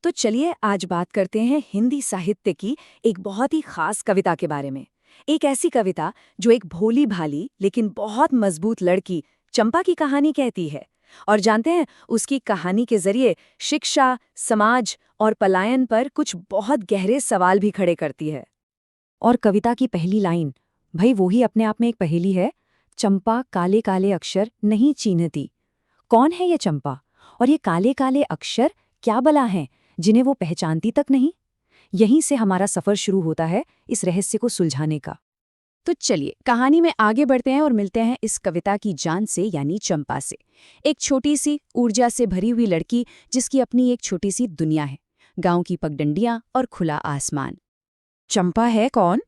तो चलिए आज बात करते हैं हिंदी साहित्य की एक बहुत ही खास कविता के बारे में। एक ऐसी कविता जो एक भोली भाली लेकिन बहुत मजबूत लड़की चंपा की कहानी कहती है। और जानते हैं, उसकी कहानी के जरिए शिक्षा, समाज और पलायन पर कुछ बहुत गहरे सवाल भी खड़े करती है। और कविता की पहली लाइन, भाई वो ही अपने आप में एक पहेली है। चंपा काले काले अक्षर नहीं चीन्हती। कौन है ये चंपा, और ये काले काले अक्षर क्या बला हैं जिन्हें वो पहचानती तक नहीं? यहीं से हमारा सफर शुरू होता है इस रहस्य को सुलझाने का। तो चलिए कहानी में आगे बढ़ते हैं और मिलते हैं इस कविता की जान से, यानी चंपा से। एक छोटी सी ऊर्जा से भरी हुई लड़की जिसकी अपनी एक छोटी सी दुनिया है, गांव की पगडंडियां और खुला आसमान। चंपा है कौन?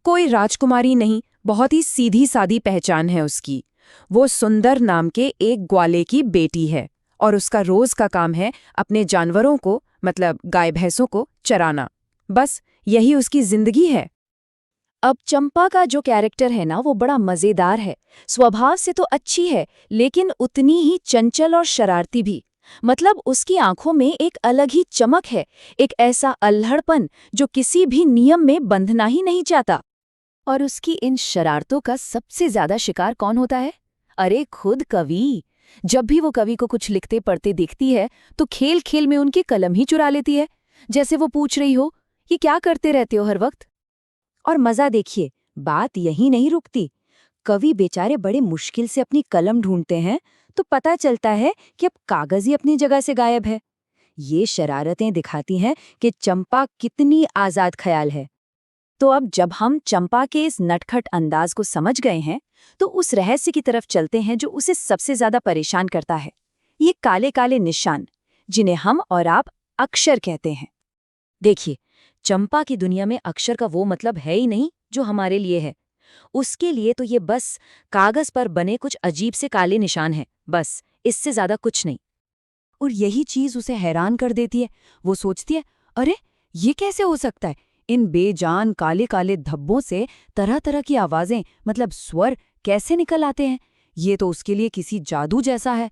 कोई राजकुमारी नहीं, बहुत ही सीधी सादी पहचान है उसकी। वो सुंदर नाम के एक ग्वाले की बेटी है और उसका रोज का काम है अपने जानवरों को, मतलब गाय भैंसों को चराना। बस यही उसकी जिंदगी है। अब चंपा का जो कैरेक्टर है ना, वो बड़ा मजेदार है। स्वभाव से तो अच्छी है, लेकिन उतनी ही चंचल और शरारती भी। मतलब उसकी आंखों में एक अलग ही चमक है, एक ऐसा अल्हड़पन जो किसी भी नियम में बंधना ही नहीं चाहता। और उसकी इन शरारतों का सबसे ज्यादा शिकार कौन होता है? अरे खुद कवि। जब भी वो कवि को कुछ लिखते पढ़ते देखती है तो खेल खेल में उनकी कलम ही चुरा लेती है, जैसे वो पूछ रही हो, ये क्या करते रहते हो हर वक्त? और मजा देखिए, बात यही नहीं रुकती। कवि बेचारे बड़े मुश्किल से अपनी कलम ढूंढते हैं तो पता चलता है कि अब कागज ही अपनी जगह से गायब है। ये शरारतें दिखाती हैं कि चंपा कितनी आजाद ख्याल है। तो अब जब हम चंपा के इस नटखट अंदाज को समझ गए हैं, तो उस रहस्य की तरफ चलते हैं जो उसे सबसे ज्यादा परेशान करता है। ये काले काले निशान, जिन्हें हम और आप अक्षर कहते हैं। देखिए, चंपा की दुनिया में अक्षर का वो मतलब है ही नहीं जो हमारे लिए है। उसके लिए तो ये बस कागज पर बने कुछ अजीब से काले निशान हैं, बस इससे ज्यादा कुछ नहीं। और यही चीज उसे हैरान कर देती है। वो सोचती है, अरे ये कैसे हो सकता है? इन बेजान काले काले धब्बों से तरह तरह की आवाजें, मतलब स्वर कैसे निकल आते हैं? ये तो उसके लिए किसी जादू जैसा है।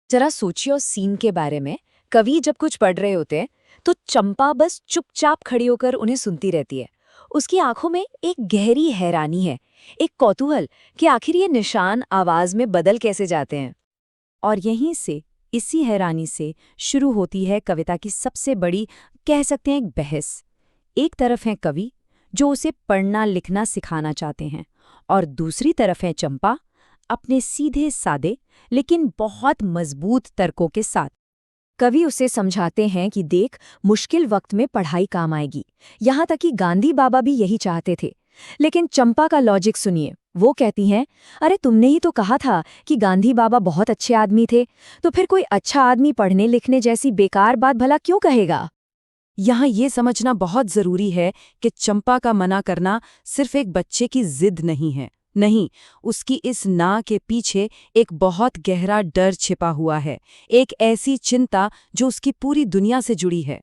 जरा सोचिए उस सीन के बारे में। कवि जब कुछ पढ़ रहे होते हैं तो चंपा बस चुपचाप खड़ी होकर उन्हें सुनती रहती है। उसकी आंखों में एक गहरी हैरानी है, एक कौतूहल कि आखिर ये निशान आवाज में बदल कैसे जाते हैं। और यहीं से, इसी हैरानी से शुरू होती है कविता की सबसे बड़ी, कह सकते हैं, एक बहस। एक तरफ है कवि जो उसे पढ़ना लिखना सिखाना चाहते हैं, और दूसरी तरफ है चंपा अपने सीधे सादे लेकिन बहुत मजबूत तर्कों के साथ। कवि उसे समझाते हैं कि देख, मुश्किल वक्त में पढ़ाई काम आएगी। यहाँ तक कि गांधी बाबा भी यही चाहते थे। लेकिन चंपा का लॉजिक सुनिए। वो कहती हैं, अरे तुमने ही तो कहा था कि गांधी बाबा बहुत अच्छे आदमी थे, तो फिर कोई अच्छा आदमी पढ़ने लिखने जैसी बेकार बात भला क्यों कहेगा? यहाँ ये समझना बहुत जरूरी है कि चंपा का मना करना सिर्फ एक बच्चे की जिद नहीं है। नहीं, उसकी इस ना के पीछे एक बहुत गहरा डर छिपा हुआ है, एक ऐसी चिंता जो उसकी पूरी दुनिया से जुड़ी है।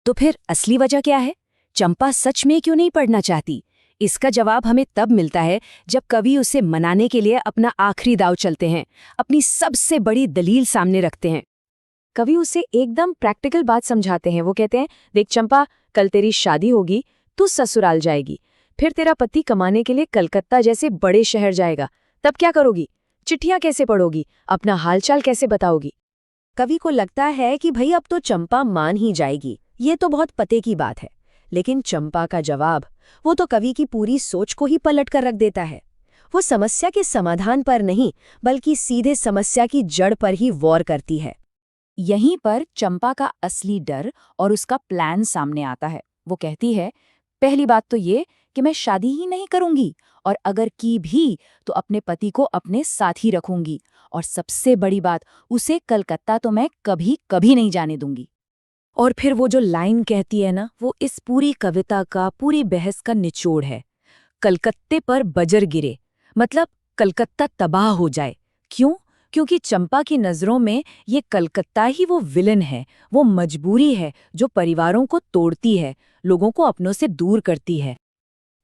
तो फिर असली वजह क्या है? चंपा सच में क्यों नहीं पढ़ना चाहती? इसका जवाब हमें तब मिलता है जब कवि उसे मनाने के लिए अपना आखिरी दांव चलते हैं, अपनी सबसे बड़ी दलील सामने रखते हैं। कवि उसे एकदम प्रैक्टिकल बात समझाते हैं। वो कहते हैं, देख चंपा, कल तेरी शादी होगी, तू ससुराल जाएगी, फिर तेरा पति कमाने के लिए कलकत्ता जैसे बड़े शहर जाएगा। तब क्या करोगी? चिट्ठियां कैसे पढ़ोगी? अपना हालचाल कैसे बताओगी? कवि को लगता है कि भाई अब तो चंपा मान ही जाएगी, ये तो बहुत पते की बात है। लेकिन चंपा का जवाब, वो तो कवि की पूरी सोच को ही पलट कर रख देता है। वो समस्या के समाधान पर नहीं, बल्कि सीधे समस्या की जड़ पर ही वॉर करती है। यहीं पर चंपा का असली डर और उसका प्लान सामने आता है। वो कहती है, पहली बात तो ये कि मैं शादी ही नहीं करूंगी, और अगर की भी तो अपने पति को अपने साथ ही रखूंगी, और सबसे बड़ी बात, उसे कलकत्ता तो मैं कभी कभी नहीं जाने दूंगी। और फिर वो जो लाइन कहती है ना, वो इस पूरी कविता का, पूरी बहस का निचोड़ है। कलकत्ते पर बजर गिरे, मतलब कलकत्ता तबाह हो जाए। क्यों? क्योंकि चंपा की नज़रों में ये कलकत्ता ही वो विलन है, वो मजबूरी है जो परिवारों को तोड़ती है, लोगों को अपनों से दूर करती है।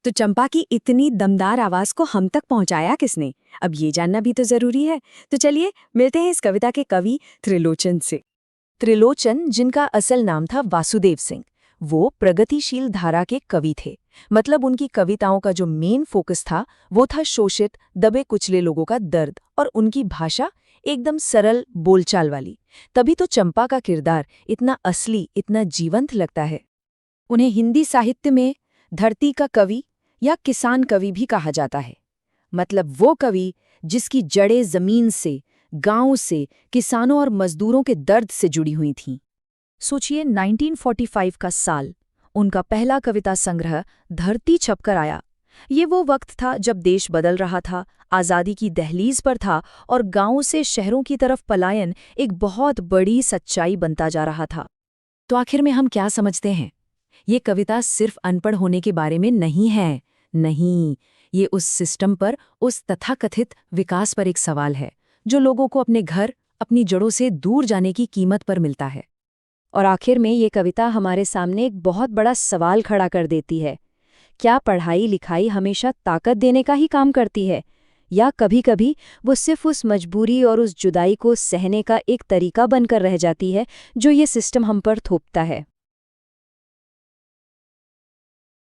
तो चंपा की इतनी दमदार आवाज को हम तक पहुंचाया किसने? अब ये जानना भी तो जरूरी है। तो चलिए मिलते हैं इस कविता के कवि त्रिलोचन से। त्रिलोचन, जिनका असल नाम था वासुदेव सिंह, वो प्रगतिशील धारा के कवि थे। मतलब उनकी कविताओं का जो मेन फोकस था वो था शोषित, दबे कुचले लोगों का दर्द, और उनकी भाषा एकदम सरल, बोलचाल वाली। तभी तो चंपा का किरदार इतना असली, इतना जीवंत लगता है। उन्हें हिंदी साहित्य में धरती का कवि या किसान कवि भी कहा जाता है। मतलब वो कवि जिसकी जड़ें जमीन से, गांव से, किसानों और मजदूरों के दर्द से जुड़ी हुई थीं। सोचिए 1945 का साल, उनका पहला कविता संग्रह धरती छपकर आया। ये वो वक्त था जब देश बदल रहा था, आज़ादी की दहलीज पर था और गांवों से शहरों की तरफ पलायन एक बहुत बड़ी सच्चाई बनता जा रहा था। तो आखिर में हम क्या समझते हैं? ये कविता सिर्फ अनपढ़ होने के बारे में नहीं है। नहीं, ये उस सिस्टम पर, उस तथाकथित विकास पर एक सवाल है जो लोगों को अपने घर, अपनी जड़ों से दूर जाने की कीमत पर मिलता है। और आखिर में ये कविता हमारे सामने एक बहुत बड़ा सवाल खड़ा कर देती है। क्या पढ़ाई लिखाई हमेशा ताकत देने का ही काम करती है, या कभी-कभी वो सिर्फ उस मजबूरी और उस जुदाई को सहने का एक तरीका बनकर रह जाती है जो ये सिस्टम हम पर थोपता है?